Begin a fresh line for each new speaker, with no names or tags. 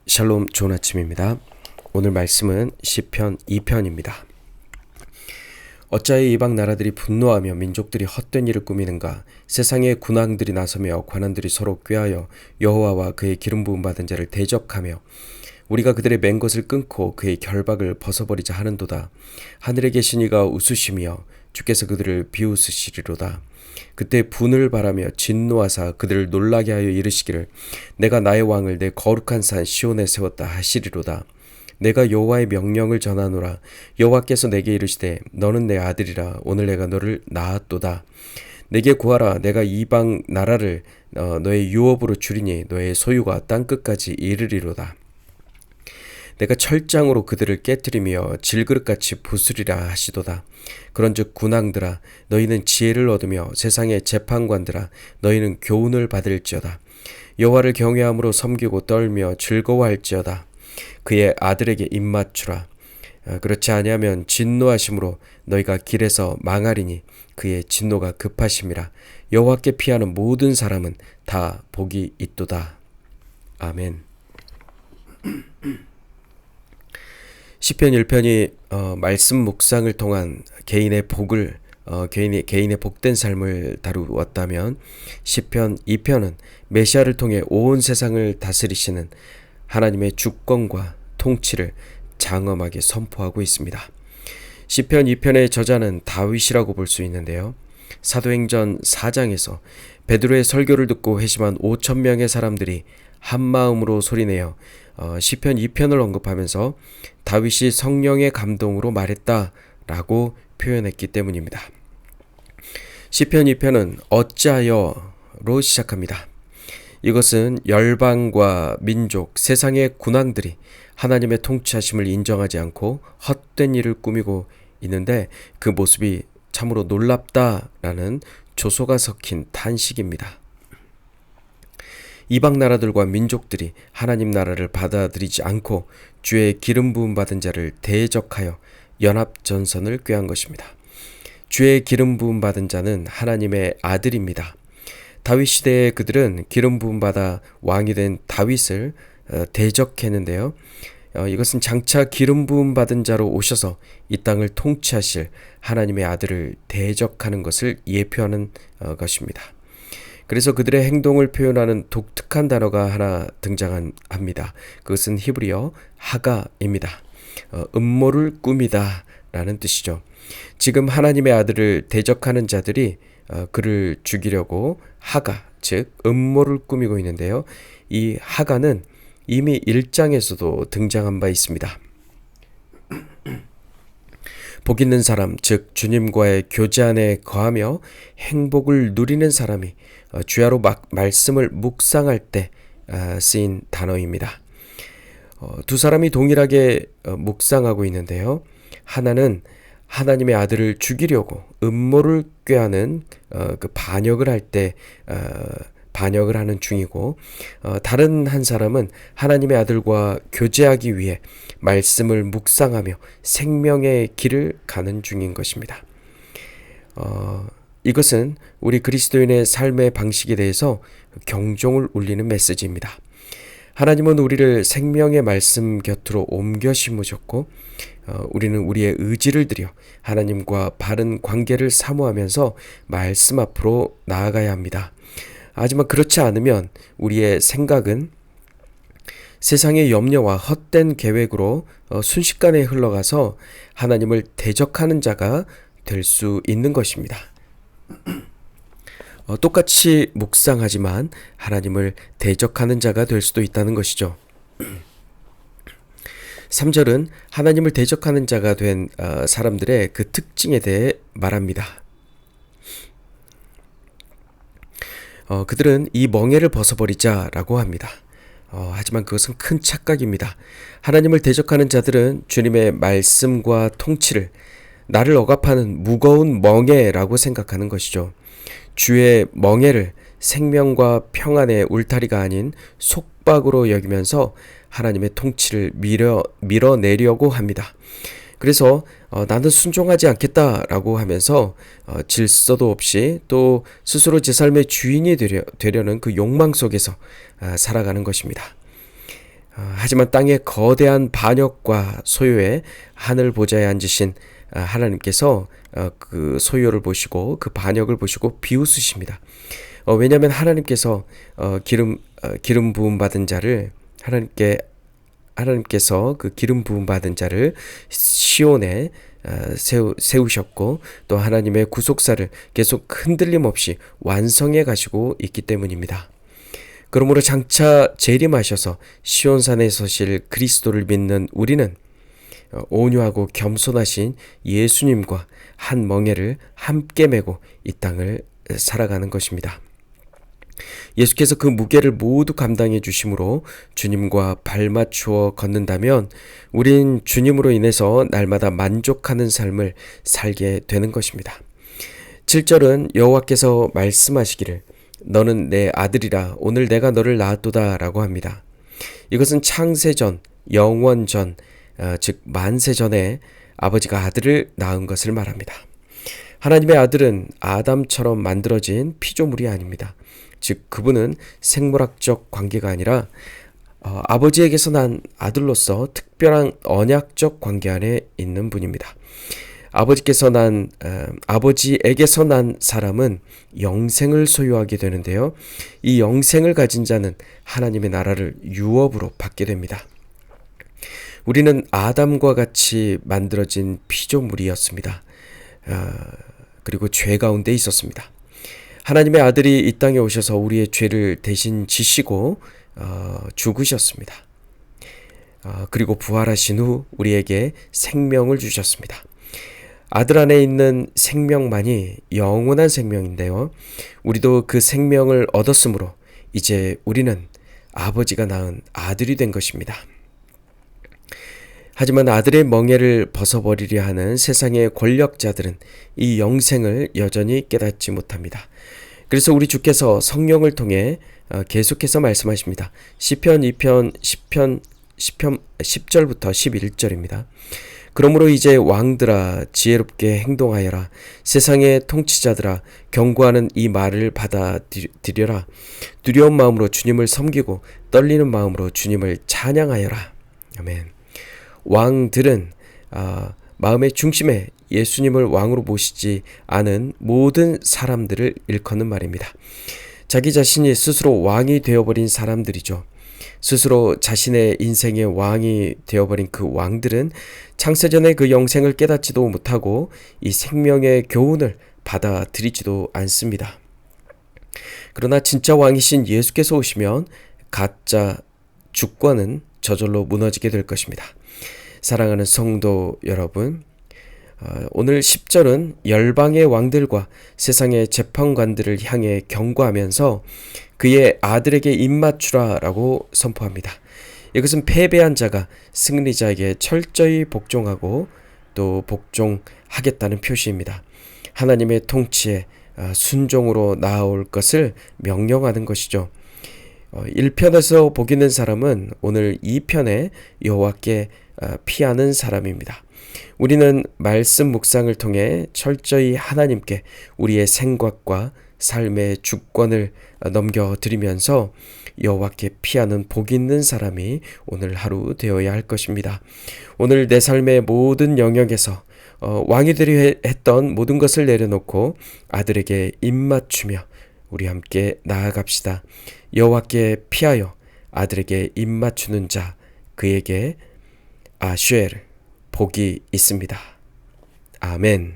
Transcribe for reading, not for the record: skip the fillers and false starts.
샬롬, 좋은 아침입니다. 오늘 말씀은 시편 2편입니다. 어찌하여 이방 나라들이 분노하며 민족들이 헛된 일을 꾸미는가? 세상의 군왕들이 나서며 관원들이 서로 꾀하여 여호와와 그의 기름 부음 받은 자를 대적하며 우리가 그들의 맨 것을 끊고 그의 결박을 벗어버리자 하는도다. 하늘에 계신 이가 웃으시며 주께서 그들을 비웃으시리로다. 그때 분을 바라며 진노하사 그들을 놀라게 하여 이르시기를 내가 나의 왕을 내 거룩한 산 시온에 세웠다 하시리로다. 내가 여호와의 명령을 전하노라. 여호와께서 내게 이르시되 너는 내 아들이라. 오늘 내가 너를 낳았도다. 내게 구하라. 내가 이방 나라를 너의 유업으로 주리니 너의 소유가 땅끝까지 이르리로다. 내가 철장으로 그들을 깨뜨리며 질그릇같이 부수리라 하시도다. 그런즉 군왕들아 너희는 지혜를 얻으며 세상의 재판관들아 너희는 교훈을 받을지어다. 여호와를 경외함으로 섬기고 떨며 즐거워할지어다. 그의 아들에게 입맞추라. 그렇지 아니하면 진노하심으로 너희가 길에서 망하리니 그의 진노가 급하심이라. 여호와께 피하는 모든 사람은 다 복이 있도다. 아멘. 시편 1편이 말씀 묵상을 통한 개인의 복을 개인의 복된 삶을 다루었다면 시편 2편은 메시아를 통해 온 세상을 다스리시는 하나님의 주권과 통치를 장엄하게 선포하고 있습니다. 시편 2편의 저자는 다윗이라고 볼 수 있는데요. 사도행전 4장에서 베드로의 설교를 듣고 회심한 5,000명의 사람들이 한마음으로 소리내어 시편 2편을 언급하면서 다윗이 성령의 감동으로 말했다라고 표현했기 때문입니다. 시편 2편은 어찌하여로 시작합니다. 이것은 열방과 민족, 세상의 군왕들이 하나님의 통치하심을 인정하지 않고 헛된 일을 꾸미고 있는데 그 모습이 참으로 놀랍다라는 조소가 섞인 탄식입니다. 이방 나라들과 민족들이 하나님 나라를 받아들이지 않고 주의 기름 부음 받은 자를 대적하여 연합전선을 꾀한 것입니다. 주의 기름 부음 받은 자는 하나님의 아들입니다. 다윗 시대의 그들은 기름 부음 받아 왕이 된 다윗을 대적했는데요. 이것은 장차 기름 부음 받은 자로 오셔서 이 땅을 통치하실 하나님의 아들을 대적하는 것을 예표하는 것입니다. 그래서 그들의 행동을 표현하는 독특한 단어가 하나 등장합니다. 그것은 히브리어 하가입니다. 음모를 꾸미다 라는 뜻이죠. 지금 하나님의 아들을 대적하는 자들이 그를 죽이려고 하가, 즉 음모를 꾸미고 있는데요. 이 하가는 이미 1장에서도 등장한 바 있습니다. 복 있는 사람, 즉 주님과의 교제 안에 거하며 행복을 누리는 사람이 주야로 말씀을 묵상할 때 쓰인 단어입니다. 두 사람이 동일하게 묵상하고 있는데요. 하나는 하나님의 아들을 죽이려고 음모를 꾀하는 그 반역을 할 때 반역을 하는 중이고 다른 한 사람은 하나님의 아들과 교제하기 위해 말씀을 묵상하며 생명의 길을 가는 중인 것입니다. 이것은 우리 그리스도인의 삶의 방식에 대해서 경종을 울리는 메시지입니다. 하나님은 우리를 생명의 말씀 곁으로 옮겨 심으셨고 우리는 우리의 의지를 들여 하나님과 바른 관계를 사모하면서 말씀 앞으로 나아가야 합니다. 하지만 그렇지 않으면 우리의 생각은 세상의 염려와 헛된 계획으로 순식간에 흘러가서 하나님을 대적하는 자가 될 수 있는 것입니다. 똑같이 묵상하지만 하나님을 대적하는 자가 될 수도 있다는 것이죠. 3절은 하나님을 대적하는 자가 된 사람들의 그 특징에 대해 말합니다. 그들은 이 멍에를 벗어버리자라고 합니다. 하지만 그것은 큰 착각입니다. 하나님을 대적하는 자들은 주님의 말씀과 통치를 나를 억압하는 무거운 멍에라고 생각하는 것이죠. 주의 멍에를 생명과 평안의 울타리가 아닌 속박으로 여기면서 하나님의 통치를 밀어내려고 합니다. 그래서 나는 순종하지 않겠다라고 하면서 질서도 없이 또 스스로 제 삶의 주인이 되려는 그 욕망 속에서 살아가는 것입니다. 하지만 땅의 거대한 반역과 소요에 하늘 보좌에 앉으신 하나님께서 그 소요를 보시고 그 반역을 보시고 비웃으십니다. 왜냐하면 하나님께서 기름 부음 받은 자를 하나님께서 그 기름 부음 받은 자를 시온에 세우셨고 또 하나님의 구속사를 계속 흔들림 없이 완성해 가시고 있기 때문입니다. 그러므로 장차 재림하셔서 시온산에 서실 그리스도를 믿는 우리는 온유하고 겸손하신 예수님과 한 멍에를 함께 메고 이 땅을 살아가는 것입니다. 예수께서 그 무게를 모두 감당해 주심으로 주님과 발맞추어 걷는다면 우린 주님으로 인해서 날마다 만족하는 삶을 살게 되는 것입니다. 7절은 여호와께서 말씀하시기를 너는 내 아들이라 오늘 내가 너를 낳았도다 라고 합니다. 이것은 창세전, 영원전, 즉 만세전에 아버지가 아들을 낳은 것을 말합니다. 하나님의 아들은 아담처럼 만들어진 피조물이 아닙니다. 즉 그분은 생물학적 관계가 아니라 아버지에게서 난 아들로서 특별한 언약적 관계 안에 있는 분입니다. 아버지에게서 난 사람은 영생을 소유하게 되는데요. 이 영생을 가진 자는 하나님의 나라를 유업으로 받게 됩니다. 우리는 아담과 같이 만들어진 피조물이었습니다. 그리고 죄 가운데 있었습니다. 하나님의 아들이 이 땅에 오셔서 우리의 죄를 대신 지시고 죽으셨습니다. 그리고 부활하신 후 우리에게 생명을 주셨습니다. 아들 안에 있는 생명만이 영원한 생명인데요. 우리도 그 생명을 얻었으므로 이제 우리는 아버지가 낳은 아들이 된 것입니다. 하지만 아들의 멍에를 벗어버리려 하는 세상의 권력자들은 이 영생을 여전히 깨닫지 못합니다. 그래서 우리 주께서 성령을 통해 계속해서 말씀하십니다. 시편 2편 10절부터 11절입니다. 그러므로 이제 왕들아 지혜롭게 행동하여라. 세상의 통치자들아 경고하는 이 말을 받아들여라. 두려운 마음으로 주님을 섬기고 떨리는 마음으로 주님을 찬양하여라. 아멘. 왕들은 마음의 중심에 예수님을 왕으로 모시지 않은 모든 사람들을 일컫는 말입니다. 자기 자신이 스스로 왕이 되어버린 사람들이죠. 스스로 자신의 인생의 왕이 되어버린 그 왕들은 창세전의 그 영생을 깨닫지도 못하고 이 생명의 교훈을 받아들이지도 않습니다. 그러나 진짜 왕이신 예수께서 오시면 가짜 주권은 저절로 무너지게 될 것입니다. 사랑하는 성도 여러분, 오늘 10절은 열방의 왕들과 세상의 재판관들을 향해 경고하면서 그의 아들에게 입맞추라 라고 선포합니다. 이것은 패배한 자가 승리자에게 철저히 복종하고 또 복종하겠다는 표시입니다. 하나님의 통치에 순종으로 나아올 것을 명령하는 것이죠. 1편에서 복 있는 사람은 오늘 2편에 여호와께 피하는 사람입니다. 우리는 말씀 묵상을 통해 철저히 하나님께 우리의 생각과 삶의 주권을 넘겨드리면서 여호와께 피하는 복 있는 사람이 오늘 하루 되어야 할 것입니다. 오늘 내 삶의 모든 영역에서 왕이들이 했던 모든 것을 내려놓고 아들에게 입맞추며 우리 함께 나아갑시다. 여호와께 피하여 아들에게 입맞추는 자 그에게 아슈엘 복이 있습니다. 아멘.